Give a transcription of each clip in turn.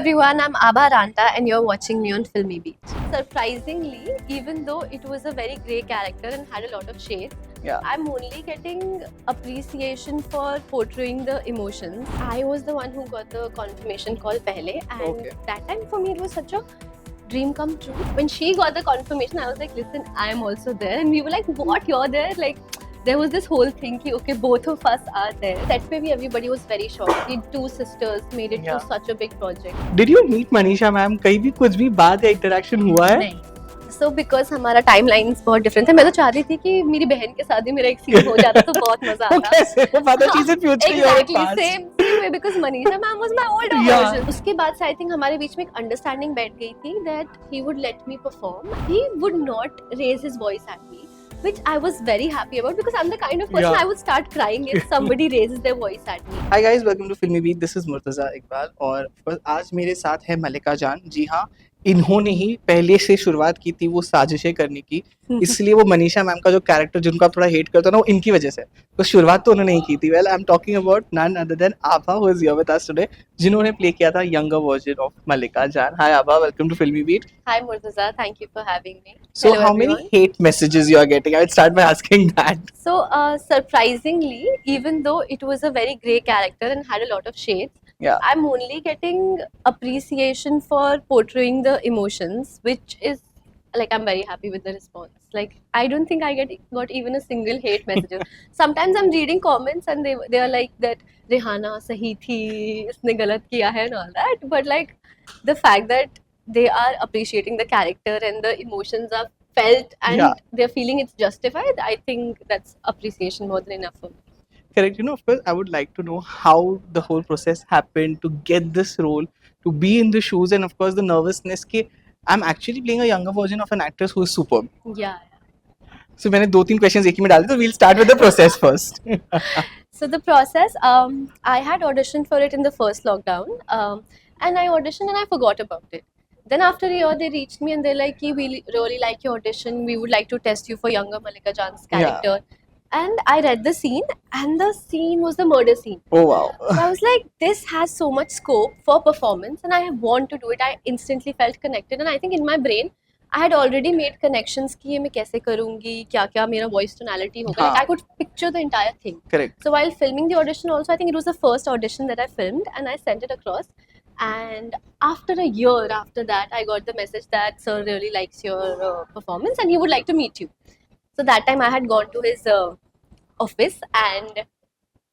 everyone, I'm Abha Ranta and you're watching me on Filmy Beat. Surprisingly, even though it was a very grey character and had a lot of shades, I'm only getting appreciation for portraying the emotions. I was the one who got the confirmation call pehle, and that time for me it was such a dream come true. When she got the confirmation, I was like, listen, I am also there. And we were like, what, you're there? Like, there was this whole thing ki, okay, both of us are there. That way, everybody was very shocked. The two sisters made it to such a big project. Did you meet Manisha ma'am? कहीं भी कुछ भी बात या interaction हुआ है? नहीं. So because हमारा timelines बहुत different था, मैं तो चाहती थी कि मेरी बहन के साथ भी मेरा एक scene हो जाता तो बहुत मजा आता. कैसे? वो पता चीज़ है future की और Exactly past. same way because Manisha ma'am was my older version. उसके बाद से I think हमारे बीच में एक understanding बैठ गई थी that he would let me perform. He would not raise his voice at me, which I was very happy about because I'm the kind of person I would start crying if somebody raises their voice at me. Hi guys, welcome to Filmy Beat. This is Murtaza Iqbal और आज मेरे साथ है मल्लिका जान. जी हाँ, इन्होंने ही पहले से शुरुआत की थी वो साजिशें करने की, इसलिए वो मनीषा मैम का जो कैरेक्टर जिनको आप थोड़ा हेट करते हो ना, वो इनकी वजह से. तो शुरुआत तो उन्होंने ही की थी. Well, I am talking about none other than Abha who is here with us today, जिन्होंने प्ले किया था younger version of Mallika Jaan. Hi Abha, welcome to Filmibeat. Hi Murtaza, thank you for having me. So Hello, how everyone. many hate messages you are getting? I would start by asking that. So surprisingly, even though it was a very grey character and had a lot of shades, I'm only getting appreciation for portraying the emotions, which is like I'm very happy with the response. Like I don't think I got even a single hate messages. Sometimes I'm reading comments and they are like that Rihanna sahi thi, isne galat kiya hai and all that. But like the fact that they are appreciating the character and the emotions are felt and they're feeling it's justified, I think that's appreciation more than enough for me. Correct. You know, of course, I would like to know how the whole process happened to get this role, to be in the shoes, and of course, the nervousness that I'm actually playing a younger version of an actress who is superb. Yeah. So, मैंने 2-3 questions एक ही में डाले, so we'll start with the process first. So the process, I had auditioned for it in the first lockdown, and I auditioned and I forgot about it. Then after a year, they reached me and they're like, "We really like your audition. We would like to test you for younger Mallika Jan's character." And I read the scene, and the scene was the murder scene. Oh wow! So I was like, this has so much scope for performance, and I want to do it. I instantly felt connected, and I think in my brain, I had already made connections कि ये मैं कैसे करूँगी, क्या मेरा voice tonality होगा. Like I could picture the entire thing. Correct. So while filming the audition, also I think it was the first audition that I filmed, and I sent it across. And after a year after that, I got the message that sir really likes your performance, and he would like to meet you. So that time I had gone to his office, and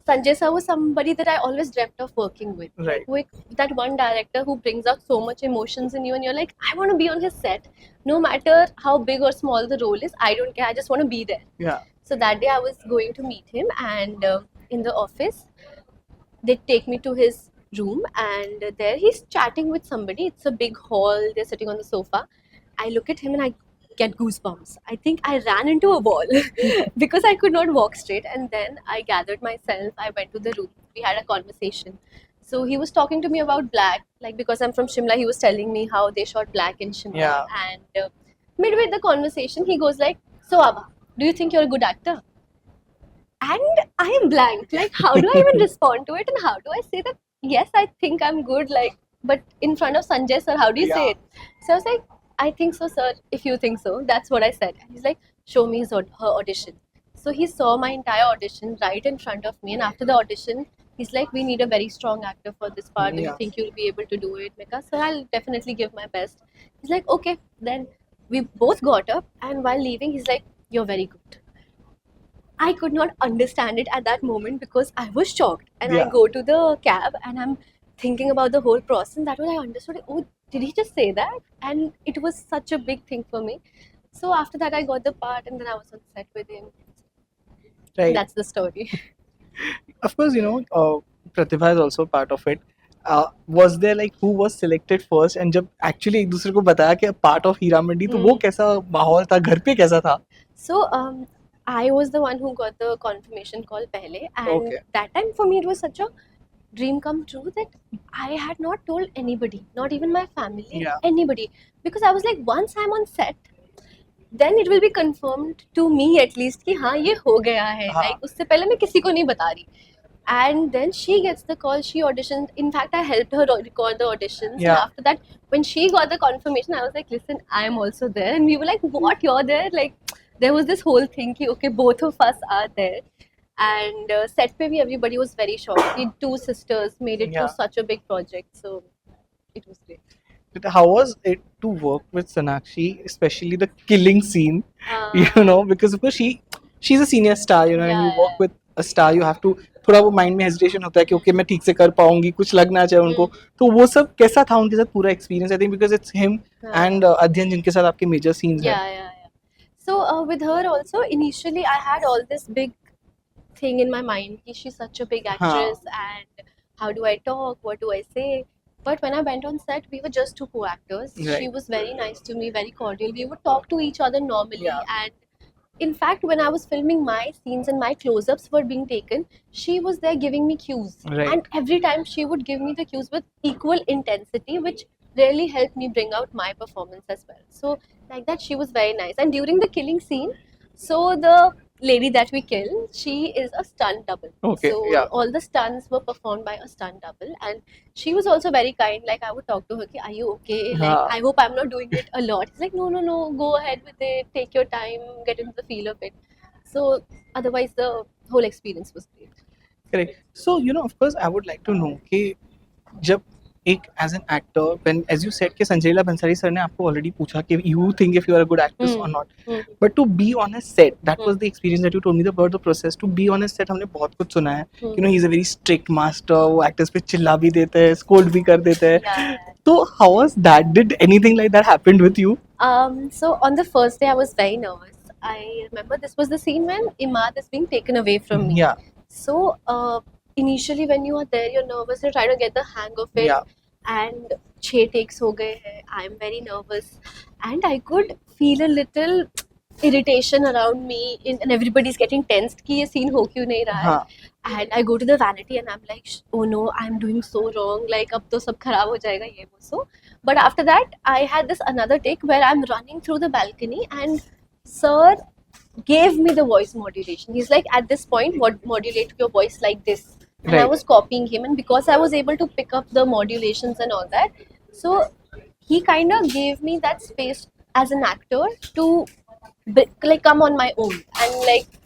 Sanjay sir was somebody that I always dreamt of working with. Right. With that one director who brings out so much emotions in you, and you're like, I want to be on his set. No matter how big or small the role is, I don't care. I just want to be there. Yeah. So that day I was going to meet him, and in the office, they take me to his room, and there he's chatting with somebody. It's a big hall. They're sitting on the sofa. I look at him and I get goosebumps. I think I ran into a wall because I could not walk straight. And then I gathered myself. I went to the room. We had a conversation. So he was talking to me about Black, like because I'm from Shimla. He was telling me how they shot Black in Shimla. Yeah. And midway the conversation, he goes like, "So Abha, do you think you're a good actor?" And I am blank. Like, how do I even respond to it? And how do I say that? Yes, I think I'm good. Like, but in front of Sanjay sir, how do you say it? So I was like, I think so, sir. If you think so, that's what I said. And he's like, show me her audition. So he saw my entire audition right in front of me. And after the audition, he's like, we need a very strong actor for this part. Do you think you'll be able to do it? Meka, sir, I'll definitely give my best. He's like, okay. Then we both got up. And while leaving, he's like, you're very good. I could not understand it at that moment because I was shocked. And I go to the cab and I'm thinking about the whole process. And that was I understood, oh, did he just say that? And it was such a big thing for me. So after that, I got the part and then I was on set with him. Right. That's the story. Of course, you know, Pratibha is also part of it. Was there like who was selected first? And जब actually एक दूसरे को बताया कि part of Heera Mandi, तो वो कैसा माहौल था, घर पे कैसा था? So I was the one who got the confirmation call pehle, and that time for me it was such a dream come true that I had not told anybody, not even my family, anybody, because I was like, once I'm on set, then it will be confirmed to me at least कि हाँ ये हो गया है. Like उससे पहले मैं किसी को नहीं बता रही. And then she gets the call, she auditioned. In fact, I helped her record the auditions. And Yeah. after that, when she got the confirmation, I was like, listen, I am also there. And we were like, what, you're there? Like, there was this whole thing, ki, okay, both of us are there. And set pe bhi everybody was very shocked. The two sisters made it Yeah. to such a big project. So it was great. But how was it to work with Sonakshi, especially the killing scene? You Uh, know, because of course she's a senior star, you know, and you Yeah, work yeah. with a star, you have to थोड़ा वो mind में hesitation होता है कि okay मैं ठीक से कर पाऊंगी, कुछ लग ना जाए उनको. तो वो सब कैसा था उनके साथ पूरा experience? I think because it's him हाँ. एंड अध्ययन जिनके साथ आपके मेजर सीन्स हैं. Yeah. So with her also, initially I had all this big thing in my mind. Ki she's such a big actress, and how do I talk? What do I say? But when I went on set, we were just two co-actors. She Right. was very nice to me, very cordial. We would talk to each other normally, Yeah. and in fact, when I was filming my scenes and my close-ups were being taken, she was there giving me cues. Right. And every time she would give me the cues with equal intensity, which really helped me bring out my performance as well. So like that, she was very nice. And during the killing scene, so the lady that we kill, she is a stunt double. Okay, So yeah. all the stunts were performed by a stunt double, and she was also very kind. Like I would talk to her, ki, "Are you okay? Like हाँ. I hope I'm not doing it a lot." She's like, "No, go ahead with it. Take your time, get into the feel of it." So otherwise, the whole experience was great. Correct. So, you know, of course, I would like to know कि जब एक as an actor when as you said कि संजय लीला Bhansali sir ने आपको already पूछा कि you think if you are a good actress और not, but to be on a set that was the experience that you told me about the process to be on a set. हमने बहुत कुछ सुना है, you know, he is a very strict master, वो actors पे चिल्ला भी देते हैं, स्कोल्ड भी कर देते हैं. Yeah. तो how was that? Did anything like that happened with you? So on the first day, I was very nervous. I remember this was the scene when Imad is being taken away from me. Yeah. So initially, when you are there, you're nervous. You're trying to get the hang of it. Yeah. And 6 takes हो गए हैं. I'm very nervous, and I could feel a little irritation around me, and everybody's getting tensed कि ये scene हो क्यों नहीं रहा है. हाँ. And I go to the vanity and I'm like, oh no, I'm doing so wrong. Like अब तो सब खराब हो जाएगा ये वो. So, but after that, I had this another take where I'm running through the balcony and Sir gave me the voice modulation. He's like, at this point, modulate your voice like this. And I Right. was copying him, and because I was able to pick up the modulations and all that, so he kind of gave me that space as an actor to like come on my own. And like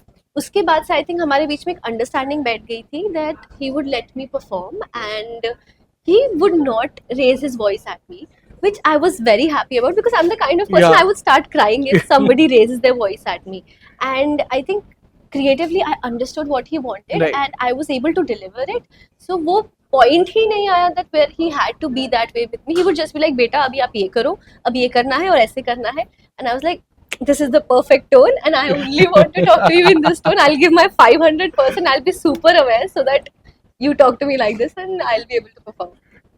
उसके बाद से I think हमारे बीच में एक understanding बैठ गई थी that he would let me perform and he would not raise his voice at me, which I was very happy about because I'm the kind of person Yeah. I would start crying if somebody raises their voice at me. And I think creatively I understood what he wanted Right. and I was able to deliver it. So वो point ही नहीं आया that where he had to be that way with me. He would just be like, बेटा अभी आप ये करो, अब ये करना है और ऐसे करना है. And I was like, this is the perfect tone and I only want to talk to you in this tone. I'll give my 500%. I'll be super aware so that you talk to me like this and I'll be able to perform.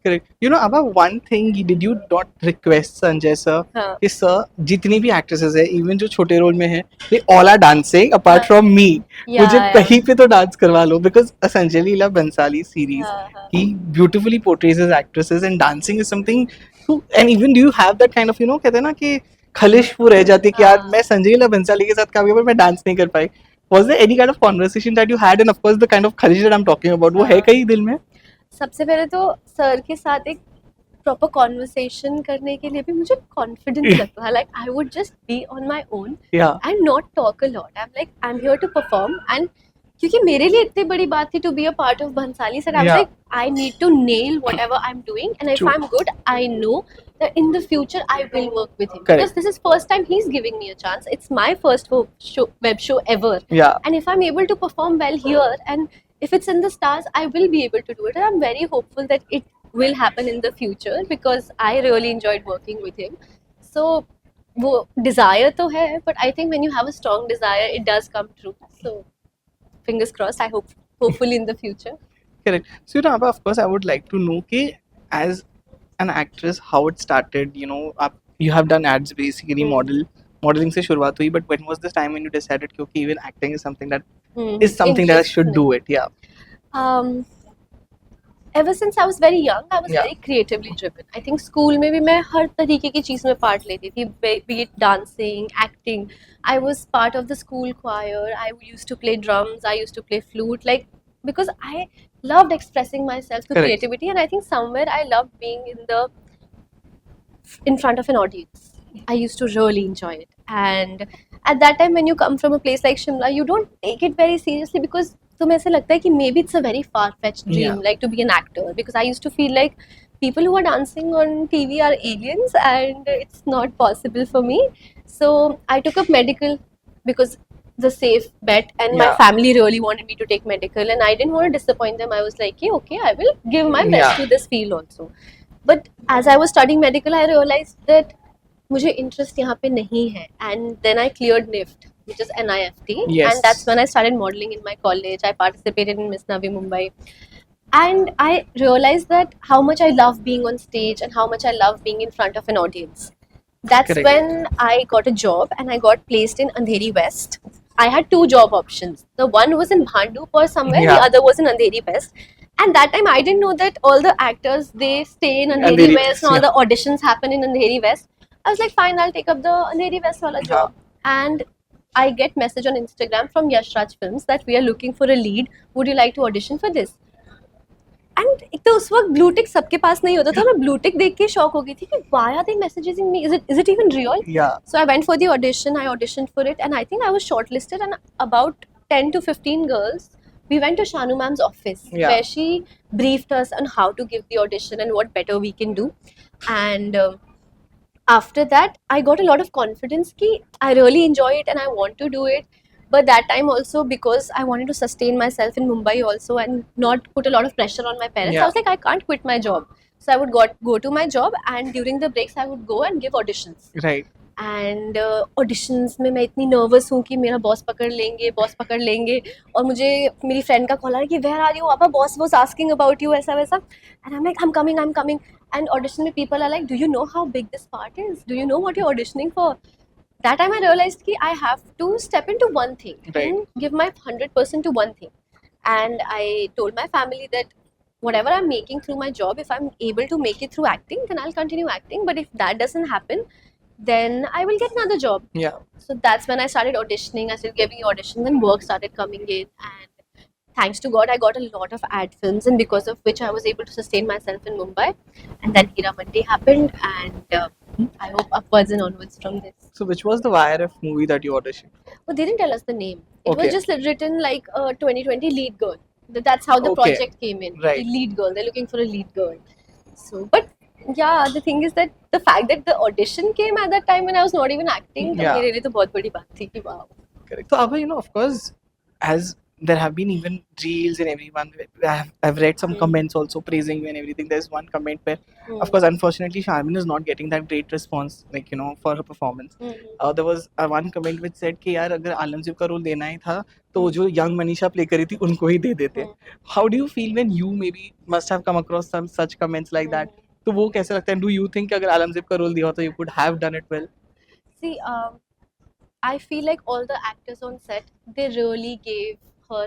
Correct. You know, about one thing, did you not request Sanjay sir हाँ. कि sir जितनी भी actresses है, even जो छोटे role में है, they all are dancing apart हाँ. from me. Yeah, मुझे yeah. कहीं पे तो डांस करवा लो because a Sanjay Leela Bhansali series, हाँ. he beautifully portrays his actresses and dancing is something. So, and even do you have that kind of, you know, कहते हैं ना कि खलिश वो रह जाती है कि यार हाँ. मैं संजय लीला बंसाली के साथ काम किया पर मैं डांस नहीं कर पाई. Was there any kind of conversation that you had, and of course the kind of खलिश that I'm talking about, वो है हाँ. कहीं दिल में? सबसे पहले तो सर के साथ एक प्रॉपर कॉन्वर्सेशन करने के लिए भी मुझे कॉन्फिडेंस लगता है. Like I would just be on my own Yeah. And not talk a lot. I am like I am here to perform and क्योंकि मेरे लिए इतनी बड़ी बात थी to be a part of Bhansali sir. I was Yeah. Like I need to nail whatever I am doing and if True. I am good I know that in the future I will work with him Correct. because this is first time he's giving me a chance. It's my first web show ever. Yeah. And if I'm able to perform well here and if it's in the stars, I will be able to do it. And I'm very hopeful that it will happen in the future because I really enjoyed working with him. So, वो desire तो है, but I think when you have a strong desire, it does come true. So, fingers crossed. I hope, hopefully in the future. Correct. So, you know, Abha, of course, I would like to know कि as an actress, how it started. You know, you have done ads basically, modeling से शुरुआत हुई. But when was this time when you decided कि okay, even acting is something that is something that I should do it? Yeah. Ever since I was very young, I was Yeah. very creatively driven. I think school में भी मैं हर तरीके की चीज़ में part लेती थी, be it dancing, acting. I was part of the school choir. I used to play drums. I used to play flute. Like because I loved expressing myself through Correct. creativity, and I think somewhere I loved being in front of an audience. I used to really enjoy it. And at that time, when you come from a place like Shimla, you don't take it very seriously because तुम्हें ऐसे लगता है कि maybe it's a very far-fetched dream, Yeah. like to be an actor. Because I used to feel like people who are dancing on TV are aliens, and it's not possible for me. So I took up medical because the safe bet, and my Yeah. family really wanted me to take medical, and I didn't want to disappoint them. I was like, yeah, okay, I will give my best Yeah. to this field also. But as I was studying medical, I realized that मुझे interest यहाँ पे नहीं है, and then I cleared NIFT, which is NIFT, Yes. and that's when I started modeling in my college. I participated in Miss Navi Mumbai, and I realized that how much I love being on stage and how much I love being in front of an audience. That's Correct. when I got a job and I got placed in Andheri West. I had two job options. The one was in Bhandup or somewhere, the Yeah. other was in Andheri West. And that time I didn't know that all the actors they stay in Andheri Andheri West West, and all yeah. the auditions happen in Andheri West. I was like, fine, I'll take up the Andheri West wala job. And I get message on Instagram from Yash Raj Films that we are looking for a lead. Would you like to audition for this? And एक तो उस वक्त blue tick सबके पास नहीं होता था, मैं blue tick देख के शॉक हो गई थी कि why are they messaging me, is it even real? Yeah. So I went for the audition, I auditioned for it, and I think I was shortlisted. And about 10 to 15 girls, we went to Shanu ma'am's office, Yeah. where she briefed us on how to give the audition and what better we can do. And after that, I got a lot of confidence ki I really enjoy it and I want to do it. But that time also, because I wanted to sustain myself in Mumbai also and not put a lot of pressure on my parents, Yeah. I was like, I can't quit my job. So I would go to my job, and during the breaks I would go and give auditions. Right. And auditions में मैं इतनी nervous हूँ कि मेरा boss पकड़ लेंगे और मुझे मेरी फ्रेंड का कॉल आ रहा है कि where are you, papa boss was asking about you, ऐसा वैसा. And I am like I am coming. And audition में people are like, do you know how big this part is, do you know what you are auditioning for? That time I realized कि I have to step into one thing Right. and give my 100% to one thing. And I told my family that whatever I'm making through my job, if I'm able to make it through acting, then I'll continue acting. But if that doesn't happen, then I will get another job. Yeah. So that's when I started auditioning. I started giving auditions, and work started coming in. And thanks to God, I got a lot of ad films, and because of which I was able to sustain myself in Mumbai. And then Hira Mandi happened, and I hope upwards and onwards from this. So which was the YRF movie that you auditioned? Well, they didn't tell us the name. It Okay. was just written like 2020 lead girl. That's how the Okay. project came in. Right. The lead girl. They're looking for a lead girl. So, but yeah, the thing is that the fact that the audition came at that time when I was not even acting, तो Yeah. मेरे लिए तो बहुत बड़ी बात थी कि wow. Correct. So, Abha, of course, as there have been even reels and everyone, I've read some comments also praising you and everything. There's one comment where, of course, unfortunately, Sharmin is not getting that great response, like, for her performance. There was one comment which said कि यार अगर आलमजीब का role देना ही था तो जो young Manisha play करी थी उनको ही दे देते. How do you feel when you maybe must have come across some such comments like that? तो वो कैसे लगता है? Do you think कि अगर आलमजीब का रोल दिया होता you could have done it well? See, I feel like all the actors on set, they really gave her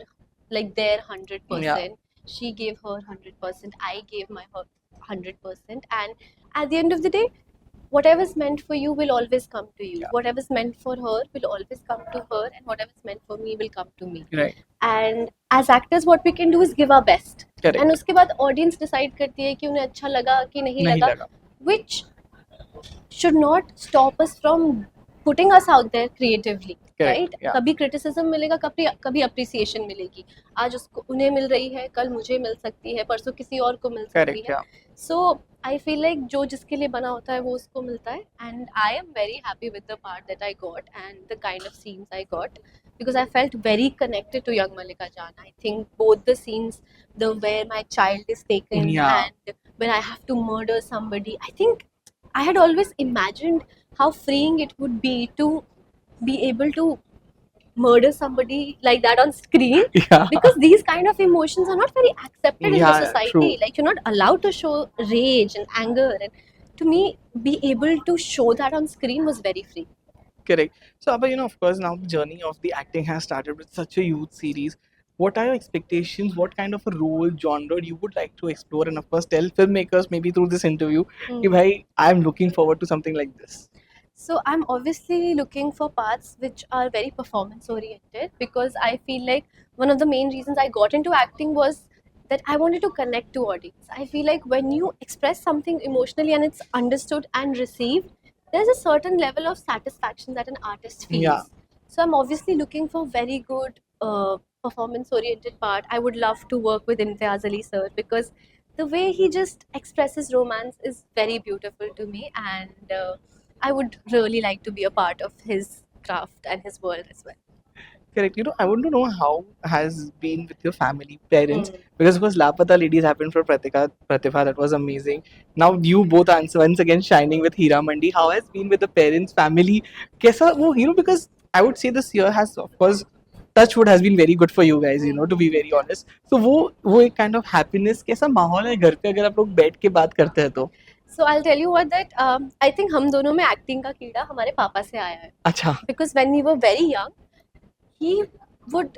like their 100%. Yeah. She gave her 100%. I gave my 100%. And at the end of the day, whatever's meant for you will always come to you. Yeah. Whatever's meant for her will always come to her, and whatever's meant for me will come to me. Right. And as actors, what we can do is give our best. Correct. And उसके बाद audience decide करती है कि उन्हें अच्छा लगा कि नहीं लगा. Which should not stop us from putting us out there creatively. Correct, Right? yeah. कभी criticism मिलेगा, कभी appreciation मिलेगी. आज उसको उन्हें मिल रही है, कल मुझे मिल सकती है, परसों किसी और को मिल सकती Correct. है. Yeah. So I feel like जो जिसके लिए बना होता है वो उसको मिलता है. And I am very happy with the part that I got and the kind of scenes I got, because I felt very connected to young Malika Jaan. I think both the scenes, the where my child is taken, Yeah. and when I have to murder somebody, I think I had always imagined how freeing it would be to be able to murder somebody like that on screen. Yeah. Because these kind of emotions are not very accepted in the Yeah, society. true. Like you're not allowed to show rage and anger, and to me, be able to show that on screen was very free. Correct. So, Abha, of course, now the journey of the acting has started with such a youth series. What are your expectations? What kind of a role, genre you would like to explore? And of course, tell filmmakers maybe through this interview, कि भाई, I'm looking forward to something like this. So I'm obviously looking for parts which are very performance oriented, because I feel like one of the main reasons I got into acting was that I wanted to connect to audience. I feel like when you express something emotionally and it's understood and received, there's a certain level of satisfaction that an artist feels. Yeah. So I'm obviously looking for very good performance oriented part. I would love to work with Imtiaz Ali sir, because the way he just expresses romance is very beautiful to me, and I would really like to be a part of his craft and his world as well. Correct. I want to know how has been with your family, parents, because of course Lapata Ladies happened for Pratibha, that was amazing. Now you both are once again shining with Hira Mandi. How has been with the parents, family? कैसा वो because I would say this year has of course Touchwood has been very good for you guys, to be very honest. So वो एक kind of happiness कैसा माहौल है घर पे अगर आप लोग बैठ के बात करते हैं तो? So I'll tell you what, that I think हम दोनों में acting का कीड़ा हमारे पापा से आया है. अच्छा. Because when we were very young, he would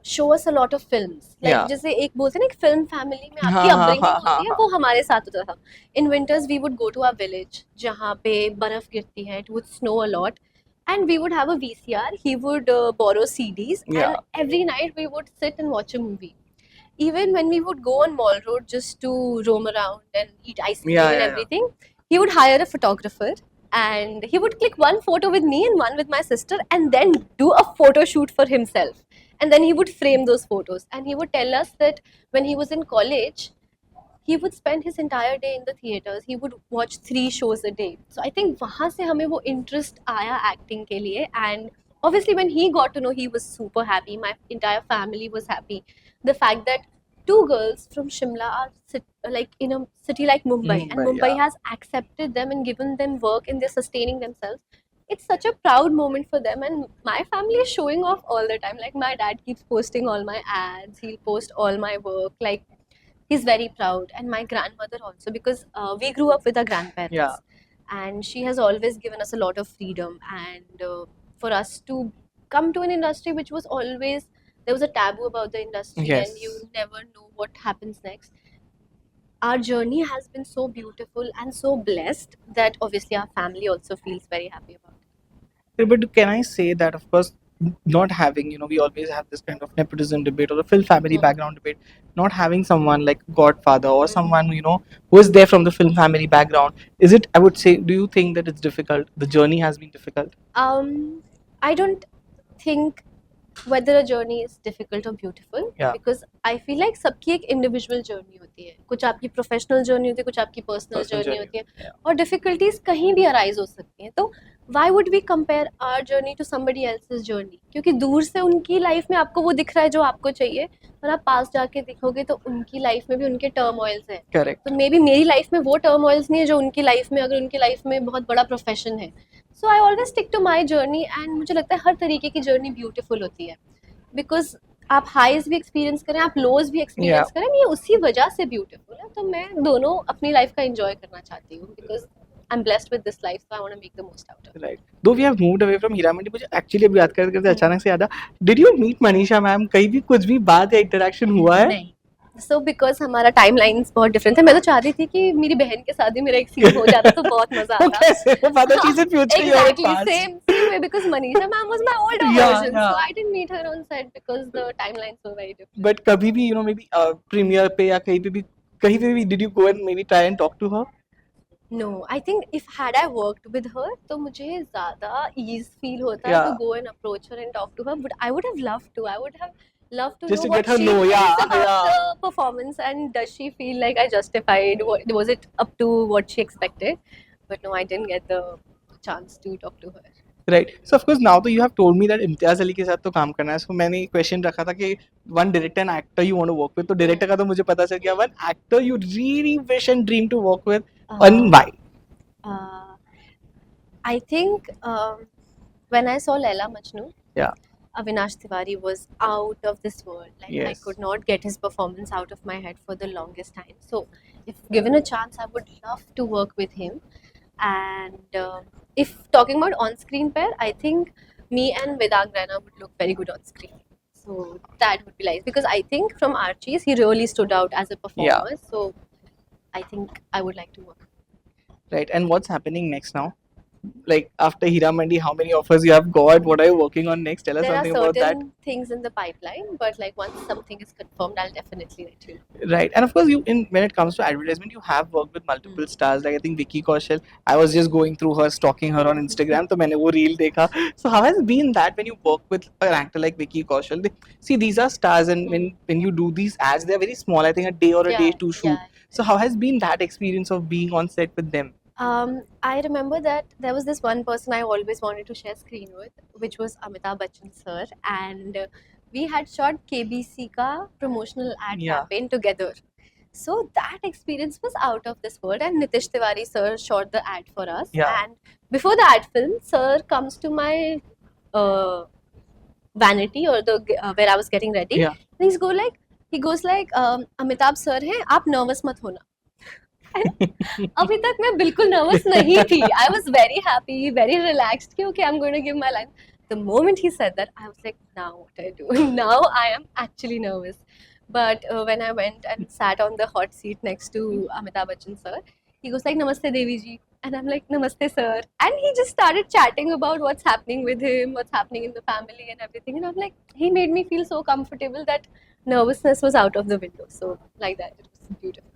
show us a lot of films. Like Yeah. जैसे एक बोलते हैं ना, एक film family में हाँ, आपकी हाँ, upbringing हाँ, होती है, हाँ, वो हमारे साथ होता था. In winters we would go to our village जहाँ पे बर्फ गिरती है, it would snow a lot, and we would have a VCR. He would borrow CDs, Yeah. and every night we would sit and watch a movie. Even when we would go on Mall Road just to roam around and eat ice cream Yeah, and yeah, yeah. everything, he would hire a photographer, and he would click one photo with me and one with my sister, and then do a photo shoot for himself. And then he would frame those photos, and he would tell us that when he was in college, he would spend his entire day in the theaters. He would watch 3 shows a day. So I think वहाँ से हमें वो interest आया acting के लिए, and obviously when he got to know, he was super happy. My entire family was happy. The fact that 2 girls from Shimla are like in a city like Mumbai, and Mumbai, Mumbai yeah. has accepted them and given them work, and they're sustaining themselves. It's such a proud moment for them, and my family is showing off all the time. Like my dad keeps posting all my ads, he'll post all my work. Like he's very proud, and my grandmother also, because we grew up with our grandparents. Yeah. And she has always given us a lot of freedom, and for us to come to an industry which was always, there was a taboo about the industry, Yes. and you never know what happens next. Our journey has been so beautiful and so blessed that obviously our family also feels very happy about it. But can I say that, of course, not having, we always have this kind of nepotism debate or the film family background debate, not having someone like Godfather or someone, who is there from the film family background, is it, I would say, do you think that it's difficult? The journey has been difficult? I don't think whether a journey is difficult or beautiful, Yeah. because I feel like सबकी एक individual journey होती है. कुछ आपकी professional journey होती है, कुछ आपकी personal journey होती है, Yeah. और difficulties कहीं भी arise हो सकती हैं. तो why would we compare our journey to somebody else's journey? क्योंकि दूर से उनकी life में आपको वो दिख रहा है जो आपको चाहिए, और आप पास जाके देखोगे तो उनकी life में भी उनके turmoils हैं. Correct. तो मे बी मेरी लाइफ में वो टर्मोइल्स नहीं है जो उनकी लाइफ में, अगर उनकी लाइफ में बहुत बड़ा प्रोफेशन है. So I always stick to my journey, and मुझे लगता है हर तरीके की जर्नी ब्यूटीफुल होती है, बिकॉज आप हाईज भी एक्सपीरियंस करें, आप लोज भी एक्सपीरियंस करें, ये उसी वजह से ब्यूटीफुल है. तो मैं दोनों अपनी लाइफ का एंजॉय करना चाहती हूँ, because I am blessed with this life, so I want to make the most out of it. Right. Though we have moved away from Heera Mandi, मुझे एक्चुअली अभी याद करते करते अचानक से याद आया, did you meet Manisha ma'am? कहीं भी कुछ भी बात या इंटरेक्शन हुआ है? नहीं. सो बिकॉज हमारा टाइम लाइन्स बहुत डिफरेंट है. मैं तो चाहती थी कि मेरी बहन के साथ भी मेरा एक सीन हो जाता तो बहुत मजा वो आता. कैसे? वो father, she's in future, you're in Exactly, past. same way, because Manisha ma'am was my older Yeah, version, yeah. so I didn't meet her on set because the timelines were very different. But कभी भी, maybe premiere पे या कहीं पे भी, did you go and maybe try and talk to her? No, I think if had I worked with her, तो मुझे ज़्यादा ease feel होता Yeah. to go and approach her and talk to her. But I would have loved to. I would have loved to Just know to what get her she know, thinks yeah, about yeah. the performance, and does she feel like I justified? Was it up to what she expected? But no, I didn't get the chance to talk to her. Right. So of course now तो you have told me that Imtiaz Ali के साथ तो काम करना है. So मैंने question रखा था कि one director and actor you want to work with. तो डायरेक्टर का तो मुझे पता चल गया. One actor you really wish and dream to work with, and why? I think when I saw Laila Majnu, Yeah. Avinash Tiwari was out of this world. Like I Yes. could not get his performance out of my head for the longest time. So, if given a chance, I would love to work with him. And if talking about on-screen pair, I think me and Vedang Rana would look very good on screen. So that would be nice, because I think from Archie's he really stood out as a performer. So I think I would like to work. Right. And what's happening next now? like after Hira Mandi, how many offers you have got? What are you working on next? Tell us There are something about that. certain things in the pipeline, but like once something is confirmed, I'll definitely let you know. Right, and of course, you in when it comes to advertisement, you have worked with multiple stars. Like I think Vicky Kaushal. I was just going through her, stalking her on Instagram. तो मैंने वो reel देखा. So how has it been that when you work with an actor like Vicky Kaushal? See, these are stars, and when you do these ads, they are very small. I think a day or a day to shoot. Yeah. So how has been that experience of being on set with them? I remember that there was this one person I always wanted to share screen with, which was Amitabh Bachchan sir, and we had shot KBC ka promotional ad Yeah. campaign together. So that experience was out of this world, and Nitish Tiwari sir shot the ad for us. Yeah. And before the ad film, sir comes to my uh, vanity or the where I was getting ready. Yeah. And he goes like, Amitabh sir है, आप nervous मत होना. अभी तक मैं बिल्कुल nervous नहीं थी. I was very happy, very relaxed कि okay, I'm going to give my line. The moment he said that, I was like, now what I do? Now I am actually nervous. But when I went and sat on the hot seat next to Amitabh Bachchan sir, he goes like, Namaste Devi ji. And I'm like, Namaste sir. And he just started chatting about what's happening with him, what's happening in the family and everything. And I'm like, he made me feel so comfortable that nervousness was out of the window. So like that, it was beautiful.